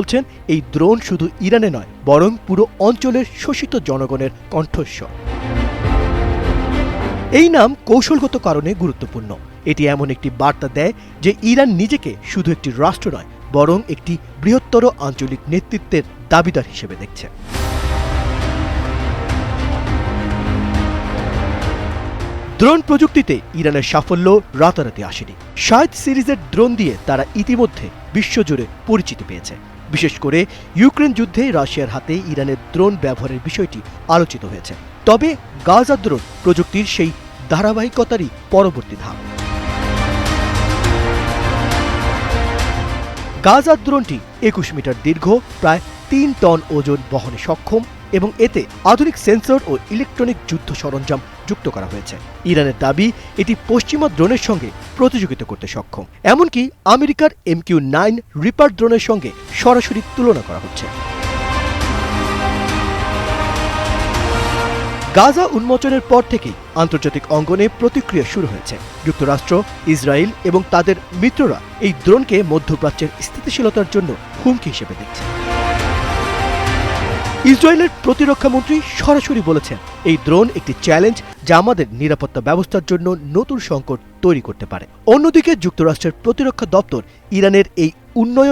বলছেন এই ড্রোন শুধু ইরানে নয় বরং পুরো অঞ্চলের শোষিত জনগণের কণ্ঠস্বর। এই নাম কৌশলগত কারণে গুরুত্বপূর্ণ। এটি এমন একটি বার্তা দেয় যে ইরান নিজেকে শুধু একটি রাষ্ট্র নয় বরং একটি বৃহত্তর আঞ্চলিক নেতৃত্বের দাবিদার হিসেবে দেখছে। ড্রোন প্রযুক্তিতে ইরানের সাফল্য রাতারাতি আসেনি। শাহেদ সিরিজের ড্রোন দিয়ে তারা ইতিমধ্যে বিশ্বজুড়ে পরিচিতি পেয়েছে। বিশেষ করে ইউক্রেন যুদ্ধে রাশিয়ার হাতে ইরানের ড্রোন ব্যবহারের বিষয়টি আলোচিত হয়েছে। তবে গাজা ড্রোন প্রযুক্তির সেই ধারাবাহিকতারই পরবর্তী ধাপ। গাজা ড্রোনটি ২১ মিটার দীর্ঘ, প্রায় ৩ টন ওজন বহনে সক্ষম এবং এতে আধুনিক সেন্সর ও ইলেকট্রনিক যুদ্ধ সরঞ্জাম যুক্ত করা হয়েছে। ইরানের দাবি এটি পশ্চিমা ড্রোনের সঙ্গে প্রতিযোগিতা করতে সক্ষম। এমনকি আমেরিকার MQ-9 রিপার ড্রোনের সঙ্গে সরাসরি তুলনা করা হচ্ছে। গাজা উন্মোচনের পর থেকেই আন্তর্জাতিক অঙ্গনে প্রতিক্রিয়া শুরু হয়েছে। যুক্তরাষ্ট্র, ইসরায়েল এবং তাদের মিত্ররা এই ড্রোনকে মধ্যপ্রাচ্যের স্থিতিশীলতার জন্য হুমকি হিসেবে দেখছে। ইসরায়েলের প্রতিরক্ষামন্ত্রী সরাসরি বলেছেন এই ড্রোন একটি চ্যালেঞ্জ যা আমাদের নিরাপত্তা ব্যবস্থার জন্য নতুন সংকট তৈরি করতে পারে। অন্যদিকে যুক্তরাষ্ট্রের প্রতিরক্ষা দপ্তর ইরানের এই উন্নয়ন